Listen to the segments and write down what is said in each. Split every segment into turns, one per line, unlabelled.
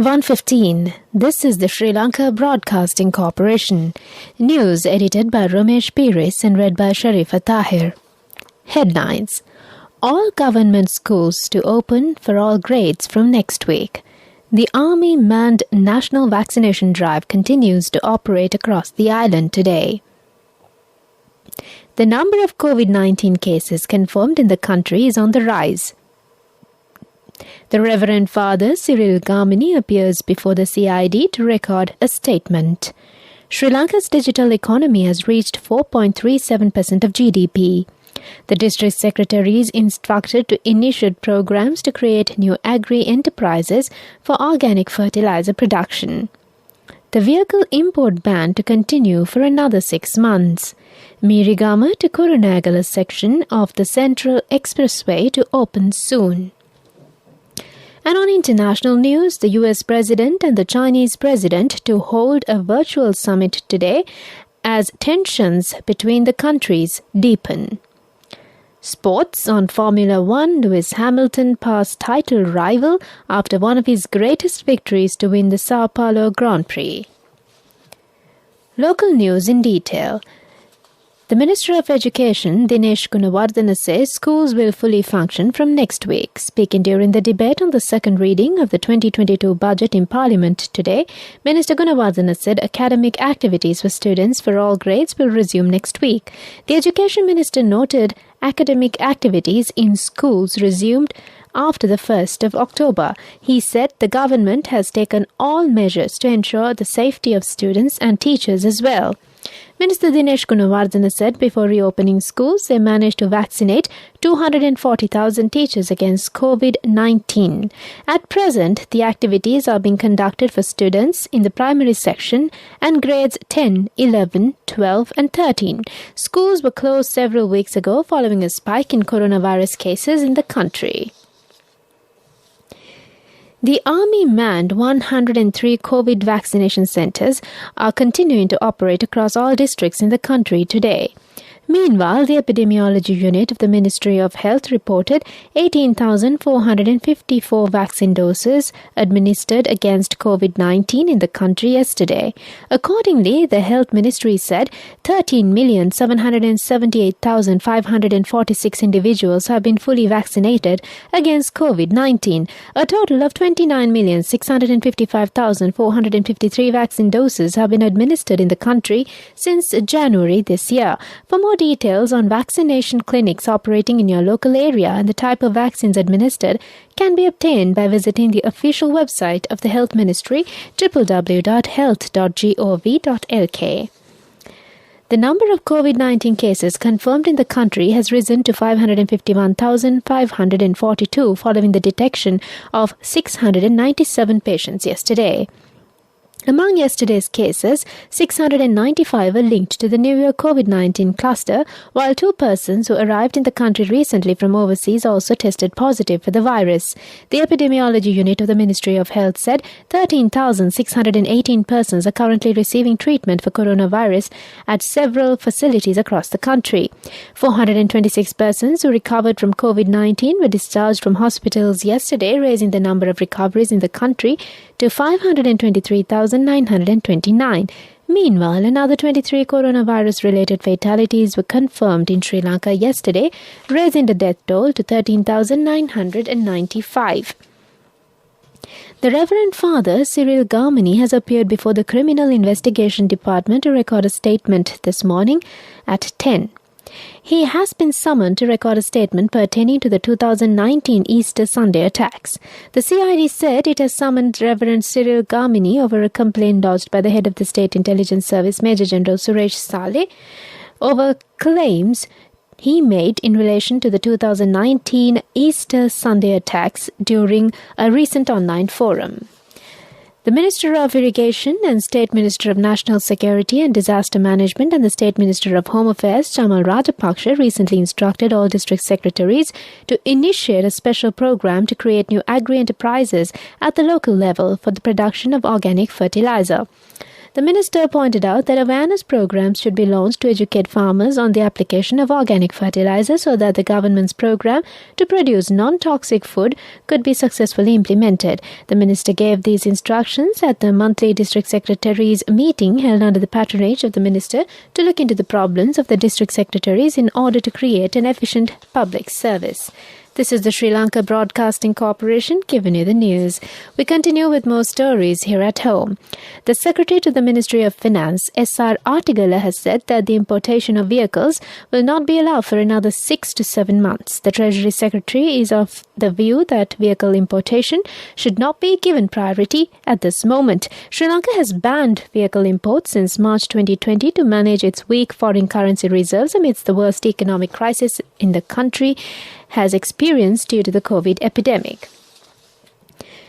1:15. This is the Sri Lanka Broadcasting Corporation. News edited by Ramesh Piris and read by Sharifa Tahir. Headlines. All government schools to open for all grades from next week. The Army-manned National Vaccination Drive continues to operate across the island today. The number of COVID-19 cases confirmed in the country is on the rise. The Reverend Father Cyril Gamini appears before the CID to record a statement. Sri Lanka's digital economy has reached 4.37% of GDP. The district secretary is instructed to initiate programs to create new agri-enterprises for organic fertilizer production. The vehicle import ban to continue for another 6 months. Mirigama to Kurunagala section of the Central Expressway to open soon. And on international news, the US President and the Chinese President to hold a virtual summit today as tensions between the countries deepen. Sports on Formula One, Lewis Hamilton passed title rival after one of his greatest victories to win the Sao Paulo Grand Prix. Local news in detail. The Minister of Education, Dinesh Gunawardena, says schools will fully function from next week. Speaking during the debate on the second reading of the 2022 budget in Parliament today, Minister Gunawardena said academic activities for students for all grades will resume next week. The Education Minister noted academic activities in schools resumed after the 1st of October. He said the government has taken all measures to ensure the safety of students and teachers as well. Minister Dinesh Gunawardena said before reopening schools, they managed to vaccinate 240,000 teachers against COVID-19. At present, the activities are being conducted for students in the primary section and grades 10, 11, 12 and 13. Schools were closed several weeks ago following a spike in coronavirus cases in the country. The Army-manned 103 COVID vaccination centers are continuing to operate across all districts in the country today. Meanwhile, the Epidemiology Unit of the Ministry of Health reported 18,454 vaccine doses administered against COVID-19 in the country yesterday. Accordingly, the Health Ministry said 13,778,546 individuals have been fully vaccinated against COVID-19. A total of 29,655,453 vaccine doses have been administered in the country since January this year. For more details on vaccination clinics operating in your local area and the type of vaccines administered can be obtained by visiting the official website of the Health Ministry, www.health.gov.lk. The number of COVID-19 cases confirmed in the country has risen to 551,542 following the detection of 697 patients yesterday. Among yesterday's cases, 695 were linked to the New Year COVID-19 cluster, while 2 persons who arrived in the country recently from overseas also tested positive for the virus. The Epidemiology Unit of the Ministry of Health said 13,618 persons are currently receiving treatment for coronavirus at several facilities across the country. 426 persons who recovered from COVID-19 were discharged from hospitals yesterday, raising the number of recoveries in the country to 523,929. Meanwhile, another 23 coronavirus-related fatalities were confirmed in Sri Lanka yesterday, raising the death toll to 13,995. The Reverend Father Cyril Gamini has appeared before the Criminal Investigation Department to record a statement this morning at 10. He has been summoned to record a statement pertaining to the 2019 Easter Sunday attacks. The CID said it has summoned Reverend Cyril Gamini over a complaint lodged by the head of the State Intelligence Service, Major General Suresh Saleh, over claims he made in relation to the 2019 Easter Sunday attacks during a recent online forum. The Minister of Irrigation and State Minister of National Security and Disaster Management and the State Minister of Home Affairs, Chamal Rajapaksa, recently instructed all district secretaries to initiate a special program to create new agri-enterprises at the local level for the production of organic fertilizer. The minister pointed out that awareness programs should be launched to educate farmers on the application of organic fertilizer so that the government's program to produce non-toxic food could be successfully implemented. The minister gave these instructions at the monthly district secretaries meeting held under the patronage of the minister to look into the problems of the district secretaries in order to create an efficient public service. This is the Sri Lanka Broadcasting Corporation giving you the news. We continue with more stories here at home. The Secretary to the Ministry of Finance, S.R. Artigala, has said that the importation of vehicles will not be allowed for another 6 to 7 months. The Treasury Secretary is of the view that vehicle importation should not be given priority at this moment. Sri Lanka has banned vehicle imports since March 2020 to manage its weak foreign currency reserves amidst the worst economic crisis in the country has experienced due to the COVID epidemic.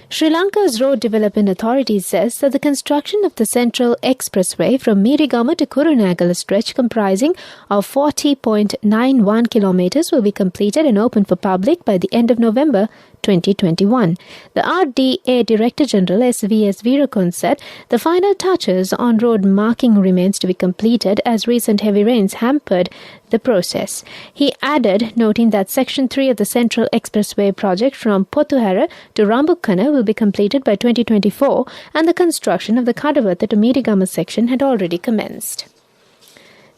Sri Lanka's Road Development Authority says that the construction of the Central Expressway from Mirigama to Kurunegala stretch comprising of 40.91 kilometers will be completed and open for public by the end of November 2021. The RDA Director General SVS Veerakon said the final touches on road marking remains to be completed as recent heavy rains hampered the process. He added, noting that Section 3 of the Central Expressway project from Pothuhara to Rambukkana will be completed by 2024 and the construction of the Kadavatha to Mirigama section had already commenced.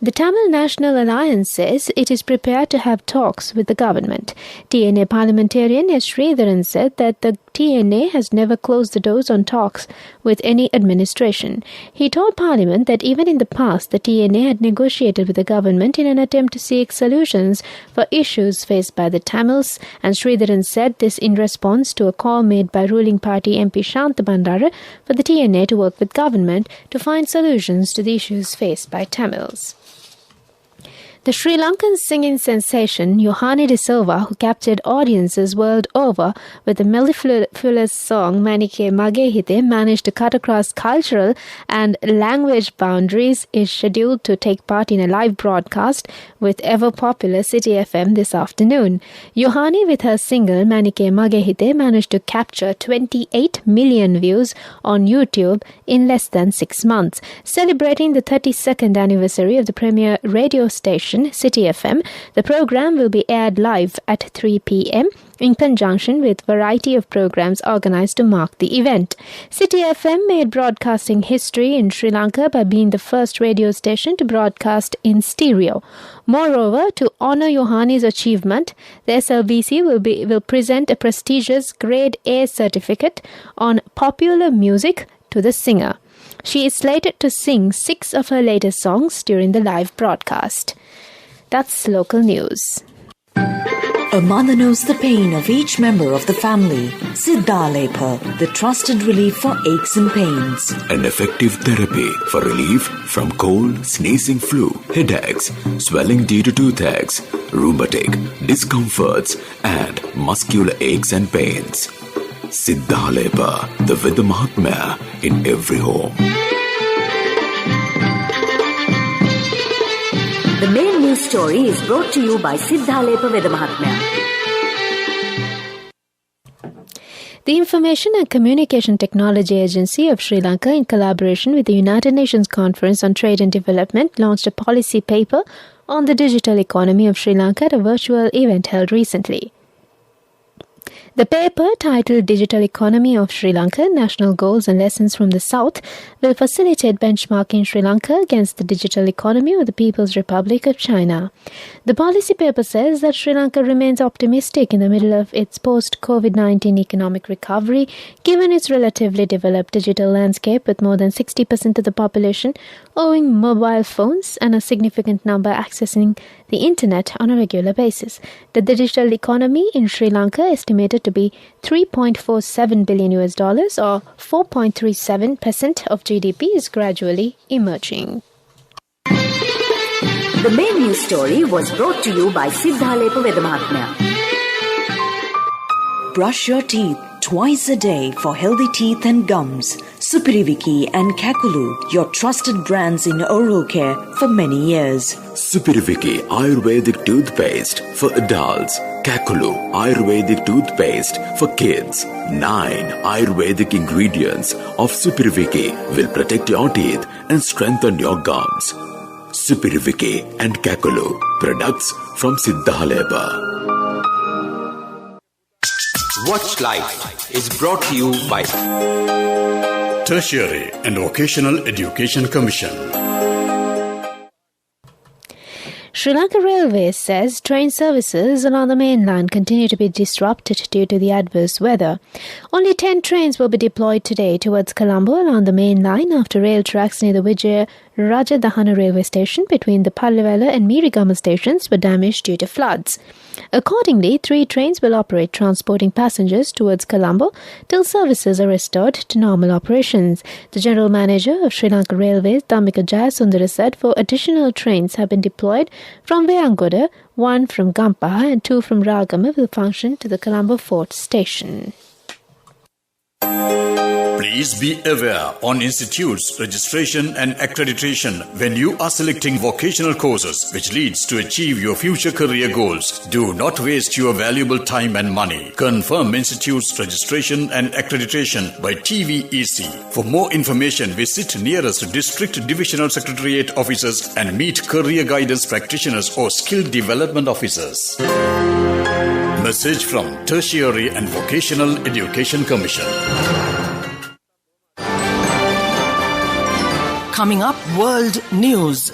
The Tamil National Alliance says it is prepared to have talks with the government. TNA parliamentarian S. Sridharan said that the TNA has never closed the doors on talks with any administration. He told Parliament that even in the past, the TNA had negotiated with the government in an attempt to seek solutions for issues faced by the Tamils, and Sridharan said this in response to a call made by ruling party MP Shantha Bandara for the TNA to work with government to find solutions to the issues faced by Tamils. The Sri Lankan singing sensation Yohani De Silva, who captured audiences world over with the mellifluous song Manike Mage Hite, managed to cut across cultural and language boundaries, is scheduled to take part in a live broadcast with ever-popular City FM this afternoon. Yohani, with her single Manike Mage Hite, managed to capture 28 million views on YouTube in less than 6 months. Celebrating the 32nd anniversary of the premier radio station City FM, the program will be aired live at 3 p.m. in conjunction with a variety of programs organized to mark the event. City FM made broadcasting history in Sri Lanka by being the first radio station to broadcast in stereo. Moreover, to honor Yohani's achievement, the SLBC will present a prestigious Grade A certificate on popular music to the singer. She is slated to sing 6 of her latest songs during the live broadcast. That's local news.
A mother knows the pain of each member of the family. Siddhalepa, the trusted relief for aches and pains.
An effective therapy for relief from cold, sneezing, flu, headaches, swelling due to toothaches, rheumatic, discomforts, and muscular aches and pains. Siddhalepa, the Veda Mahatmya in every home.
The main news story is brought to you by Siddhalepa Veda Mahatmya.
The Information and Communication Technology Agency of Sri Lanka, in collaboration with the United Nations Conference on Trade and Development, launched a policy paper on the digital economy of Sri Lanka at a virtual event held recently. The paper, titled Digital Economy of Sri Lanka, National Goals and Lessons from the South, will facilitate benchmarking Sri Lanka against the digital economy of the People's Republic of China. The policy paper says that Sri Lanka remains optimistic in the middle of its post-COVID-19 economic recovery, given its relatively developed digital landscape with more than 60% of the population owning mobile phones and a significant number accessing the internet on a regular basis. The digital economy in Sri Lanka, estimated to be $3.47 billion or 4.37% of GDP, is gradually emerging.
The main news story was brought to you by Siddhalepa Veda Mahatmya. Brush your teeth twice a day for healthy teeth and gums. Supiriviki and Kakulu, your trusted brands in oral care for many years.
Supiriviki Ayurvedic toothpaste for adults. Kakulu Ayurvedic toothpaste for kids. 9 Ayurvedic ingredients of Supiriviki will protect your teeth and strengthen your gums. Supiriviki and Kakulu, products from Siddhaleba.
Watch Life is brought to you by
Tertiary and Vocational Education Commission.
Sri Lanka Railways says train services along the main line continue to be disrupted due to the adverse weather. Only 10 trains will be deployed today towards Colombo along the main line after rail tracks near the Vijay Rajadhana railway station between the Pallivela and Mirigama stations were damaged due to floods. Accordingly, 3 trains will operate transporting passengers towards Colombo till services are restored to normal operations. The General Manager of Sri Lanka Railways, Dhammika Jayasundara, said 4 additional trains have been deployed from Veyangoda, 1 from Gampaha and 2 from Ragama will function to the Colombo Fort station.
Please be aware on institutes, registration and accreditation when you are selecting vocational courses which leads to achieve your future career goals. Do not waste your valuable time and money. Confirm institutes, registration and accreditation by TVEC. For more information, visit nearest district divisional secretariat offices and meet career guidance practitioners or skill development officers. Message from Tertiary and Vocational Education Commission.
Coming up, World News.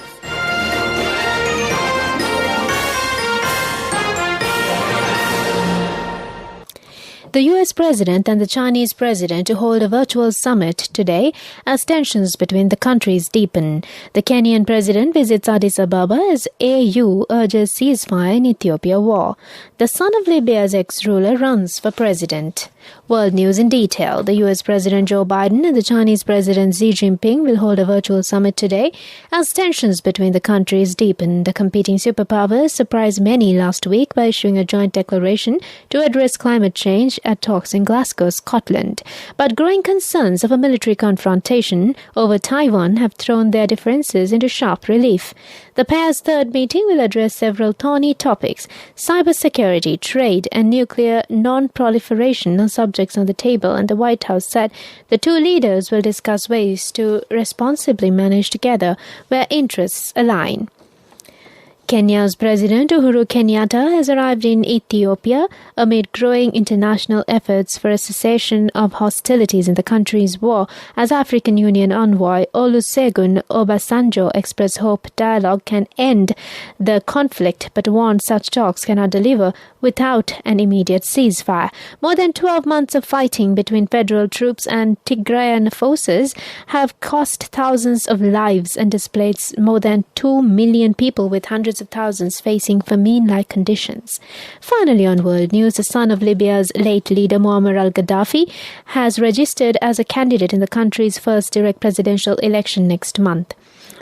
The US President and the Chinese President to hold a virtual summit today as tensions between the countries deepen. The Kenyan President visits Addis Ababa as AU urges ceasefire in Ethiopia war. The son of Libya's ex-ruler runs for president. World news in detail. The US President Joe Biden and the Chinese President Xi Jinping will hold a virtual summit today as tensions between the countries deepen. The competing superpowers surprised many last week by issuing a joint declaration to address climate change at talks in Glasgow, Scotland. But growing concerns of a military confrontation over Taiwan have thrown their differences into sharp relief. The pair's third meeting will address several thorny topics: cybersecurity, trade, and nuclear non-proliferation are subjects on the table, and the White House said the two leaders will discuss ways to responsibly manage together where interests align. Kenya's President Uhuru Kenyatta has arrived in Ethiopia amid growing international efforts for a cessation of hostilities in the country's war, as African Union envoy Olusegun Obasanjo expressed hope dialogue can end the conflict, but warned such talks cannot deliver without an immediate ceasefire. More than 12 months of fighting between federal troops and Tigrayan forces have cost thousands of lives and displaced more than 2 million people, with hundreds of thousands facing famine-like conditions. Finally, on World News, the son of Libya's late leader Muammar al-Gaddafi has registered as a candidate in the country's first direct presidential election next month.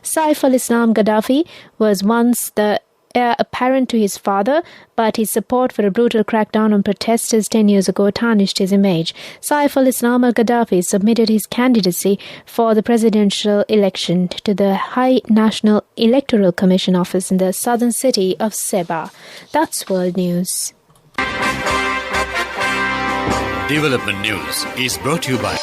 Saif al-Islam Gaddafi was once the heir apparent to his father, but his support for a brutal crackdown on protesters 10 years ago tarnished his image. Saif al-Islam al-Gaddafi submitted his candidacy for the presidential election to the High National Electoral Commission office in the southern city of Seba. That's World News.
Development News is brought to you by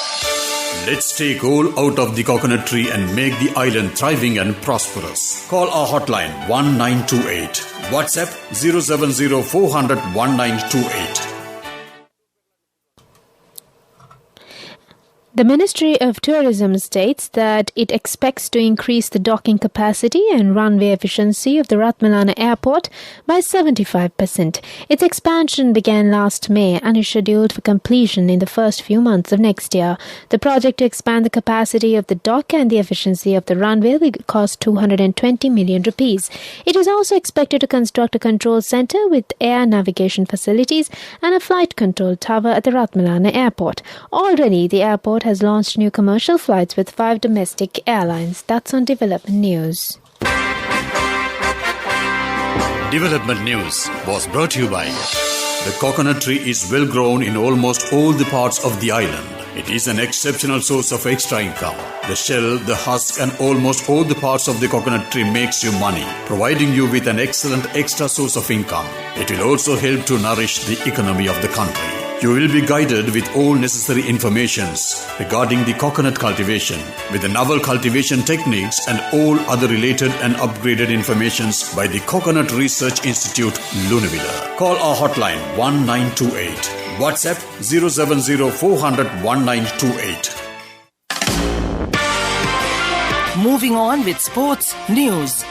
Let's take all out of the coconut tree and make the island thriving and prosperous. Call our hotline 1928. WhatsApp 070 400 1928.
The Ministry of Tourism states that it expects to increase the docking capacity and runway efficiency of the Ratmalana Airport by 75%. Its expansion began last May and is scheduled for completion in the first few months of next year. The project to expand the capacity of the dock and the efficiency of the runway will cost 220 million rupees. It is also expected to construct a control center with air navigation facilities and a flight control tower at the Ratmalana Airport. Already, the airport has launched new commercial flights with 5 domestic airlines. That's on Development News.
Development News was brought to you by the coconut tree is well grown in almost all the parts of the island. It is an exceptional source of extra income. The shell, the husk and almost all the parts of the coconut tree makes you money, providing you with an excellent extra source of income. It will also help to nourish the economy of the country. You will be guided with all necessary informations regarding the coconut cultivation, with the novel cultivation techniques and all other related and upgraded informations by the Coconut Research Institute, Lunavilla. Call our hotline 1928. WhatsApp 070 400 1928.
Moving on with sports news.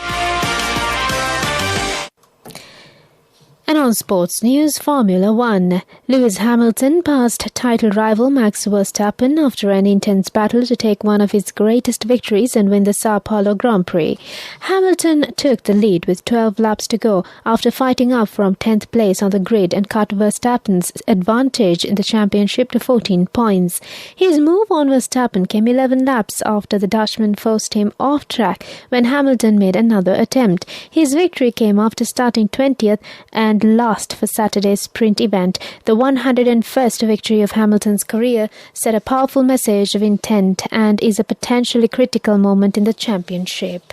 And on sports news, Formula One. Lewis Hamilton passed title rival Max Verstappen after an intense battle to take one of his greatest victories and win the Sao Paulo Grand Prix. Hamilton took the lead with 12 laps to go after fighting up from 10th place on the grid and cut Verstappen's advantage in the championship to 14 points. His move on Verstappen came 11 laps after the Dutchman forced him off track when Hamilton made another attempt. His victory came after starting 20th and last for Saturday's sprint event. The 101st victory of Hamilton's career set a powerful message of intent and is a potentially critical moment in the championship.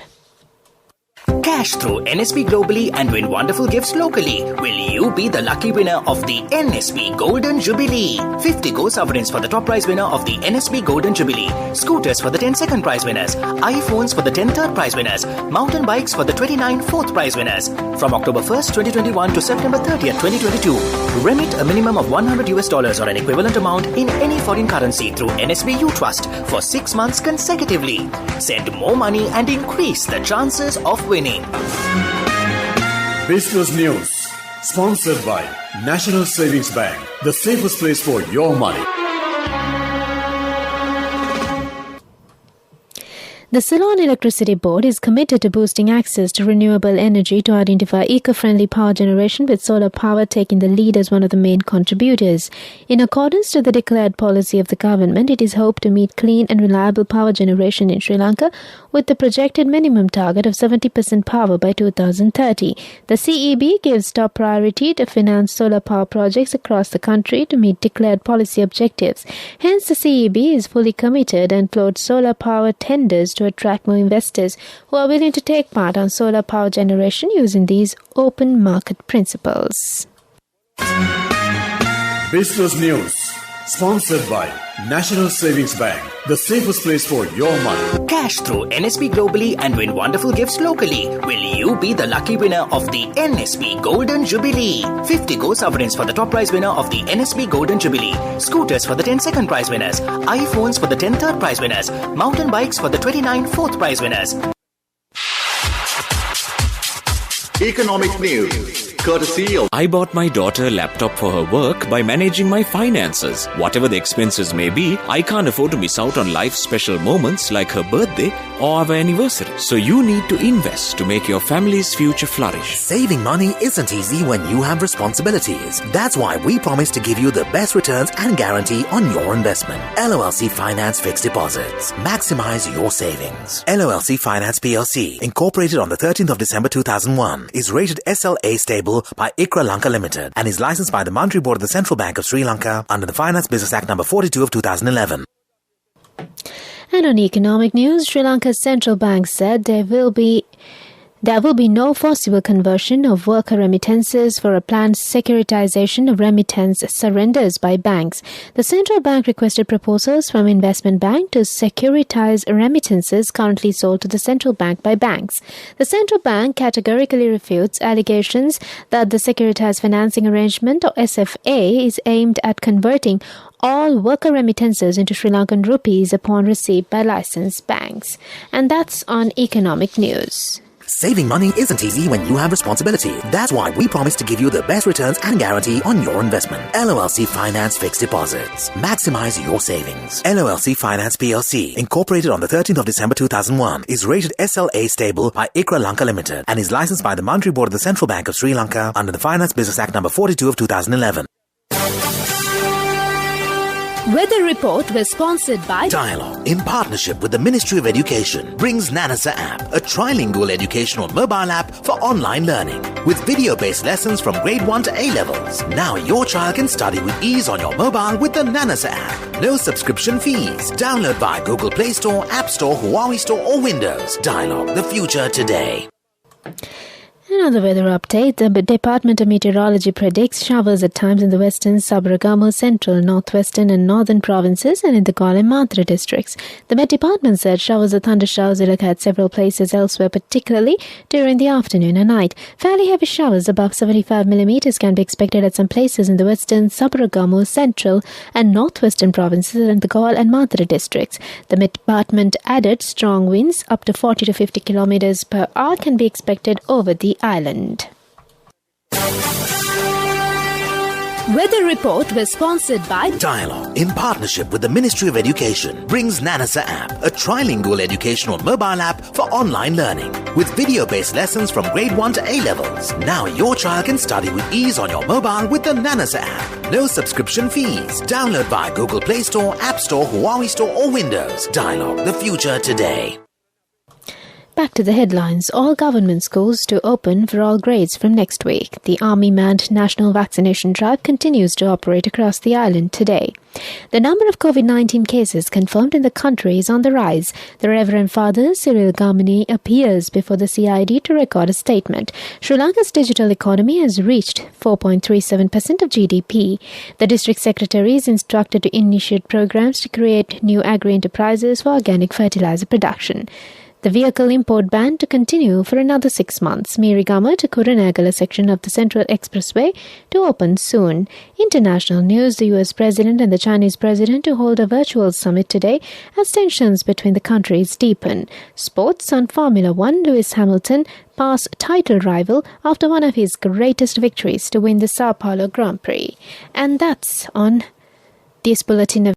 Cash through NSB globally and win wonderful gifts locally. Will you be the lucky winner of the NSB Golden Jubilee? 50 gold sovereigns for the top prize winner of the NSB Golden Jubilee. Scooters for the 10 second prize winners. iPhones for the 10 third prize winners. Mountain bikes for the 29 fourth prize winners. From October 1st, 2021 to September 30th, 2022. Remit a minimum of $100 or an equivalent amount in any foreign currency through NSB U Trust for 6 months consecutively. Send more money and increase the chances of winning.
Business News, sponsored by National Savings Bank, the safest place for your money.
The Ceylon Electricity Board is committed to boosting access to renewable energy to identify eco-friendly power generation, with solar power taking the lead as one of the main contributors. In accordance to the declared policy of the government, it is hoped to meet clean and reliable power generation in Sri Lanka with the projected minimum target of 70% power by 2030. The CEB gives top priority to finance solar power projects across the country to meet declared policy objectives. Hence, the CEB is fully committed and floats solar power tenders to attract more investors who are willing to take part on solar power generation using these open market principles.
Business News, sponsored by National Savings Bank, the safest place for your money.
Cash through NSB globally and win wonderful gifts locally. Will you be the lucky winner of the NSB Golden Jubilee? 50 gold sovereigns for the top prize winner of the NSB Golden Jubilee. Scooters for the 10 second prize winners. iPhones for the 10 third prize winners. Mountain bikes for the 29 fourth prize winners.
Economic news, courtesy of...
I bought my daughter a laptop for her work by managing my finances. Whatever the expenses may be, I can't afford to miss out on life's special moments like her birthday or our anniversary. So you need to invest to make your family's future flourish.
Saving money isn't easy when you have responsibilities. That's why we promise to give you the best returns and guarantee on your investment. LOLC Finance Fixed Deposits. Maximize your savings. LOLC Finance PLC, incorporated on the 13th of December 2001, is rated SLA stable by ICRA Lanka Limited and is licensed by the Monetary Board of the Central Bank of Sri Lanka under the Finance Business Act number 42 of 2011.
And on economic news, Sri Lanka's central bank said there will be no forcible conversion of worker remittances for a planned securitization of remittance surrenders by banks. The central bank requested proposals from Investment Bank to securitize remittances currently sold to the central bank by banks. The central bank categorically refutes allegations that the securitized financing arrangement, or SFA, is aimed at converting all worker remittances into Sri Lankan rupees upon receipt by licensed banks. And that's on economic news.
Saving money isn't easy when you have responsibility. That's why we promise to give you the best returns and guarantee on your investment. LOLC Finance Fixed Deposits. Maximize your savings. LOLC Finance PLC, incorporated on the 13th of December 2001, is rated SLA stable by ICRA Lanka Limited and is licensed by the Monetary Board of the Central Bank of Sri Lanka under the Finance Business Act number 42 of 2011.
Weather report was sponsored by
Dialogue, in partnership with the Ministry of Education, brings Nanasa app, a trilingual educational mobile app for online learning with video-based lessons from grade 1 to A-levels. Now your child can study with ease on your mobile with the Nanasa app. No subscription fees. Download via Google Play Store, App Store, Huawei Store or Windows. Dialogue, the future today.
Another weather update. The Department of Meteorology predicts showers at times in the western, Sabaragamu, central, northwestern and northern provinces and in the Galle and Madhya districts. The Met Department said showers or thundershowers will occur at several places elsewhere, particularly during the afternoon and night. Fairly heavy showers above 75 millimeters can be expected at some places in the western, Sabaragamu, central and northwestern provinces and the Galle and Madhya districts. The Met Department added strong winds up to 40 to 50 kilometers per hour can be expected over the island. Weather report was sponsored by
Dialogue, in partnership with the Ministry of Education, brings Nanasa app, a trilingual educational mobile app for online learning with video-based lessons from grade 1 to A-levels. Now your child can study with ease on your mobile with the Nanasa app. No subscription fees. Download via Google Play Store, App Store, Huawei Store or Windows. Dialogue, the future today.
Back to the headlines. All government schools to open for all grades from next week. The Army-manned national vaccination drive continues to operate across the island today. The number of COVID-19 cases confirmed in the country is on the rise. The Reverend Father Cyril Gamini appears before the CID to record a statement. Sri Lanka's digital economy has reached 4.37% of GDP. The district secretary is instructed to initiate programs to create new agri-enterprises for organic fertilizer production. The vehicle import ban to continue for another 6 months. Mirigama to Kurunegala section of the Central Expressway to open soon. International news. The US President and the Chinese President to hold a virtual summit today as tensions between the countries deepen. Sports. On Formula 1, Lewis Hamilton passed title rival after one of his greatest victories to win the Sao Paulo Grand Prix. And that's on this bulletin of